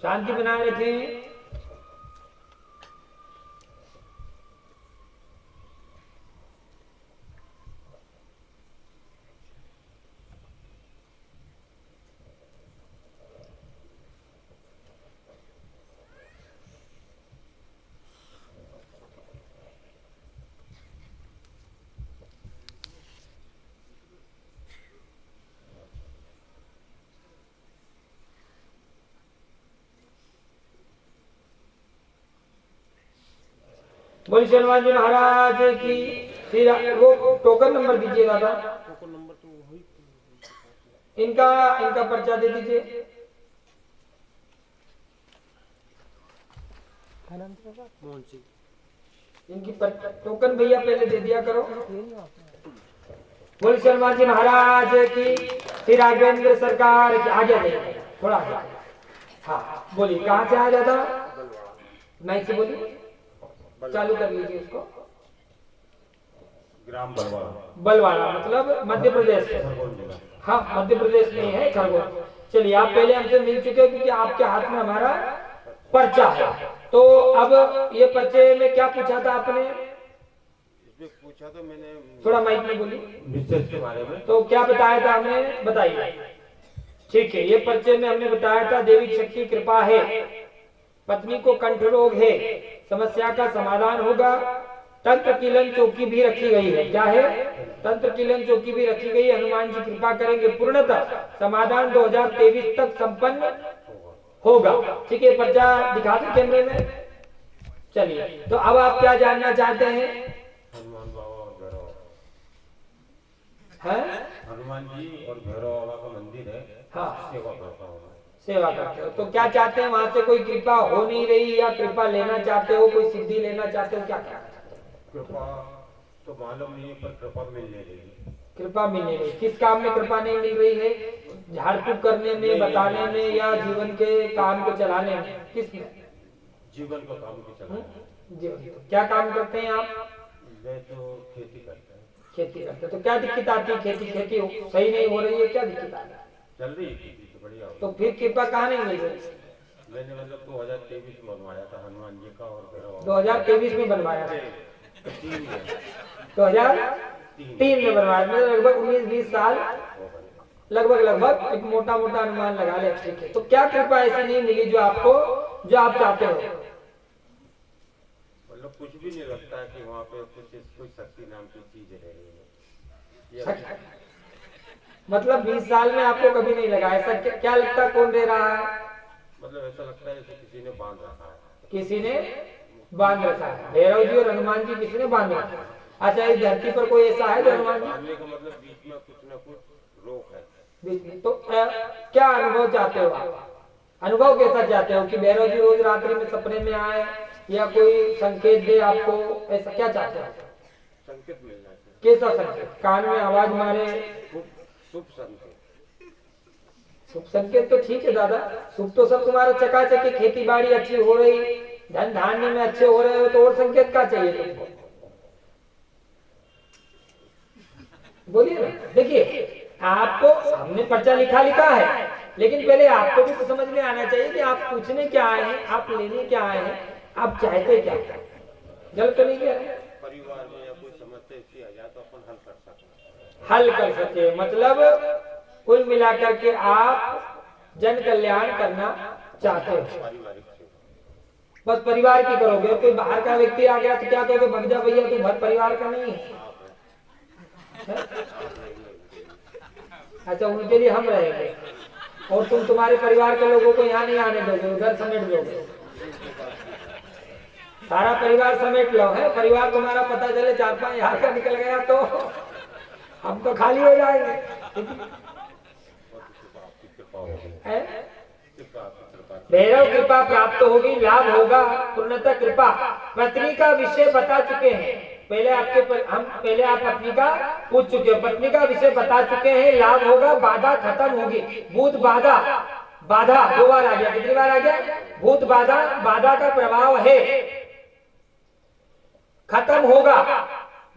शांति बनाए रखें। बोलिए हनुमान जी महाराज की। फिर वो टोकन नंबर दीजिए दादा। टोकन नंबर तो वही इनका इनका पर्चा दे दीजिए। मोहन सिंह। इनकी टोकन भैया पहले दे दिया करो। बोलिए हनुमान जी महाराज की। श्री राघवेंद्र सरकार की। आगे जाइए थोड़ा आगे। हाँ बोलिए कहाँ से आया दादा? माइक से बोलिए। चालू कर लीजिए उसको। ग्राम बलवाड़ा। बलवाड़ा मतलब मध्य प्रदेश से। हाँ मध्य प्रदेश में है खरगोन। चलिए आप पहले हमसे मिल चुके हो क्योंकि आपके हाथ में हमारा पर्चा है। तो अब ये पर्चे में क्या पूछा था आपने? इसमें पूछा तो मैंने थोड़ा माइक में बोलिए। बिजनेस के बारे में। तो क्या बताया था हमने? बताइए। ठीक है ये पर्चे में हमने बताया था देवी शक्ति कृपा है, पत्नी को कंठ रोग है, समस्या का समाधान होगा, तंत्र कीलन चौकी भी रखी गई है। क्या है? तंत्र कीलन चौकी भी रखी गई है। हनुमान जी कृपा करेंगे पूर्णतः समाधान 2023 तक संपन्न होगा। ठीक है पर्चा दिखा दें कैमरे में। चलिए तो अब आप क्या जानना चाहते हैं? हनुमान बाबा और भैरव हैं? हनुमान जी और भैरव बाबा का मंदिर है। हाँ सेवा करता हूँ मैं। सेवा करते हो तो क्या चाहते हैं? वहां से कोई कृपा हो नहीं रही या कृपा लेना चाहते हो, कोई सिद्धि लेना चाहते हो, क्या क्या? कृपा तो मालूम नहीं है पर कृपा मिलने लगी। कृपा मिलने रही। किस काम में कृपा नहीं मिल रही है? झाड़ फूक करने में, बताने में, या जीवन के काम को चलाने में? किस में? जीवन का काम की चला। जीवन। क्या काम करते हैं आप? मैं तो खेती करता हूँ। खेती करते हैं। तो क्या दिक्कत आती है? खेती सही नहीं हो रही है, क्या दिक्कत आ रही है? चल रही है खेती तो बढ़िया हो। तो फिर कृपा कहाँ नहीं मिल रही? मैंने मतलब 2023 में बनवाया था हनुमान जी का और भैरव 2023 में बनवाया था। 3 में 2003 में बनवाया, मतलब लगभग 19-20 साल लगभग एक मोटा मोटा अनुमान लगा ले। ठीक है तो क्या कृपा ऐसी नहीं मिली जो आपको, जो आप चाहते हो? मतलब कुछ भी नहीं लगता है कि वहाँ पे कोई शक्ति नाम की चीज रह रही है। मतलब 20 साल में आपको कभी नहीं लगा ऐसा? क्या लगता है कौन दे रहा है? मतलब ऐसा लगता है जैसे किसी ने बांध रखा है। किसी ने बांध रखा है। भैरव जी और हनुमान जी किसी ने बांध रखा है। अच्छा इस धरती पर कोई ऐसा है जो हनुमान जी बांधने का मतलब बीच में कुछ न कुछ रोक है बीच में? तो क्या अनुभव चाहते हो आप? अनुभव कैसा चाहते हो कि भैरव जी रोज रात्रि में सपने में आए या कोई संकेत दे आपको, ऐसा क्या चाहते हो? संकेत मिलना चाहिए। कैसा संकेत? कान में आवाज मारे? शुभ संकेत। शुभ संकेत तो ठीक है दादा, शुभ तो सब तुम्हारा चकाचक है, खेती बाड़ी अच्छी हो रही, धन धान्य में अच्छे हो रहे हो, तो और संकेत क्या चाहिए तुमको? बोलिए ना। देखिए आपको हमने पर्चा लिखा है, लेकिन पहले आपको भी तो समझ में आना चाहिए कि आप पूछने क्या आए हैं, आप लेने क्या आए हैं, आप चाहते क्या? गलत तो नहीं कह रहे? परिवार में या कोई समस्या ऐसी आ जाए तो अपन हल कर सके। मतलब कुल मिलाकर के आप जन कल्याण करना चाहते हो। पारिवारिक बस परिवार की करोगे। और कोई बाहर का व्यक्ति आ गया तो क्या कहोगे? भग जा भैया, तू भर परिवार का नहीं है। अच्छा उनके लिए हम रहेंगे और तुम तुम्हारे परिवार के लोगों को यहाँ नहीं आने दोगे, उधर समेट दोगे। सारा परिवार समेट लो है। परिवार तुम्हारा पता चले 4-5 यहाँ का निकल गया तो हम तो खाली हो जाएंगे। भैरव कृपा प्राप्त होगी, लाभ होगा, पूर्णतः कृपा। पत्नी का विषय बता चुके हैं पहले पहले आप पत्नी का पूछ चुके हो, पत्नी का विषय बता चुके हैं। लाभ होगा, बाधा खत्म होगी। भूत बाधा, बाधा 2 बार आ गया। कितनी बार आ गया? भूत बाधा, बाधा का प्रभाव है, खत्म होगा।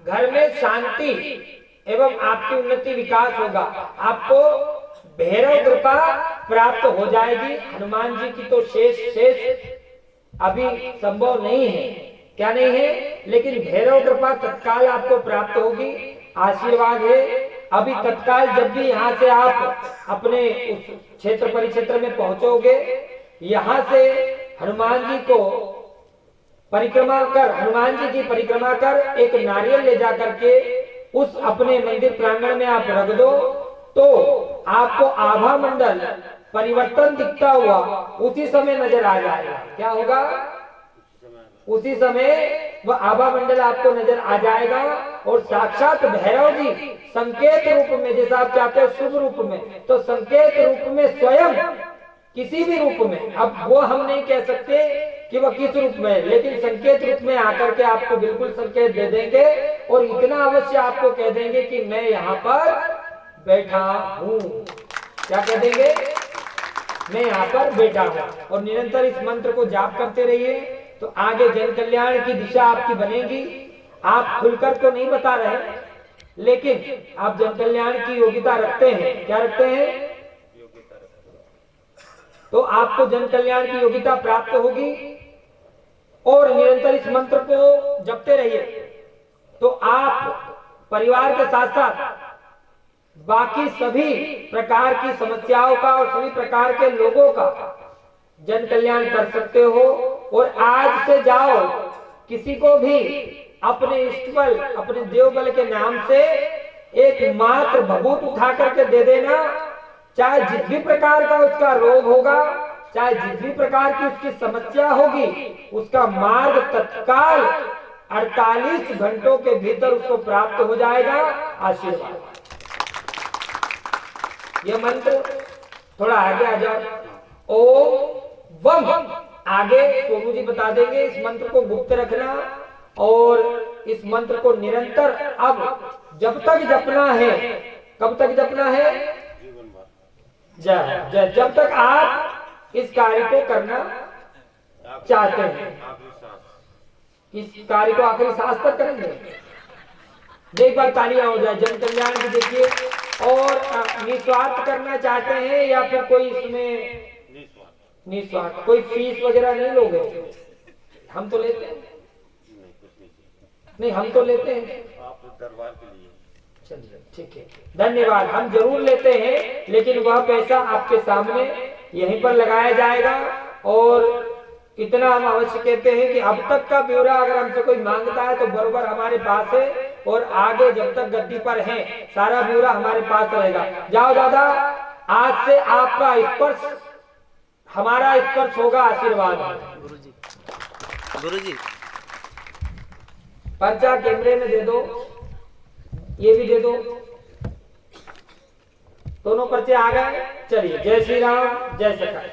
घर में शांति एवं आपकी उन्नति विकास होगा। आपको भैरव कृपा प्राप्त हो जाएगी। हनुमान जी की तो शेष अभी संभव नहीं है, क्या नहीं है, लेकिन भैरव कृपा तत्काल आपको प्राप्त होगी। आशीर्वाद है। अभी तत्काल जब भी यहाँ से आप अपने उस क्षेत्र परिक्षेत्र में पहुंचोगे, यहाँ से हनुमान जी को परिक्रमा कर, हनुमान जी की परिक्रमा कर एक नारियल ले जा करके उस अपने मंदिर प्रांगण में आप रख दो, तो आपको आभा मंडल परिवर्तन दिखता हुआ उसी समय नजर आ जाएगा। क्या होगा? उसी समय वह आभा मंडल आपको नजर आ जाएगा और साक्षात भैरव जी संकेत रूप में, जैसा आप चाहते हो शुभ रूप में, तो संकेत रूप में स्वयं किसी भी रूप में, अब वो हम नहीं कह सकते कि वह किस रूप में है, लेकिन संकेत रूप में आकर के आपको बिल्कुल संकेत दे देंगे और इतना अवश्य आपको कह देंगे कि मैं यहाँ पर बैठा हूँ। क्या कह देंगे? मैं यहाँ पर बैठा हूँ। और निरंतर इस मंत्र को जाप करते रहिए तो आगे जन कल्याण की दिशा आपकी बनेगी। आप खुलकर तो नहीं बता रहे, लेकिन आप जन कल्याण की योग्यता रखते हैं। क्या रखते हैं? तो आपको जन कल्याण की योग्यता प्राप्त होगी और निरंतर इस मंत्र को जपते रहिए तो आप परिवार के साथ साथ बाकी सभी प्रकार की समस्याओं का और सभी प्रकार के लोगों का जन कल्याण कर सकते हो। और आज से जाओ, किसी को भी अपने इष्टबल, अपने देवबल के नाम से एक मात्र भभूत उठा करके दे देना। चाहे जिस भी प्रकार का उसका रोग होगा, चाहे जिस भी प्रकार की उसकी समस्या होगी, उसका मार्ग तत्काल 48 घंटों के भीतर उसको प्राप्त हो जाएगा। आशीर्वाद। यह मंत्र थोड़ा आगे आ जाओ। ओम वम, आगे सोनू जी बता देंगे। इस मंत्र को गुप्त रखना और इस मंत्र को निरंतर अब जब तक जपना है। कब तक जपना है? जब तक आप इस कार्य को करना चाहते हैं। इस कार्य को आखिरी सांस तक करेंगे। एक बार तालियां हो जाए जन कल्याण की। देखिए, और निस्वार्थ करना चाहते हैं या फिर कोई इसमें निस्वार्थ, कोई फीस वगैरह नहीं लोगे? हम तो लेते हैं। नहीं, हम तो लेते हैं आप दरबार के लिए। चलिए ठीक है, धन्यवाद। हम जरूर लेते हैं, लेकिन वह पैसा आपके सामने यहीं पर लगाया जाएगा। और इतना हम अवश्य कहते हैं कि अब तक का ब्यौरा अगर हमसे कोई मांगता है तो बरोबर हमारे पास है और आगे जब तक गद्दी पर है सारा ब्यौरा हमारे पास रहेगा। जाओ दादा, आज से आपका स्पर्श हमारा स्पर्श होगा। आशीर्वाद। गुरुजी पर्चा कैमरे में दे दो, ये भी दे दो। दोनों पर्चे आ गए। चलिए, जय श्री राम, जय श्री राम।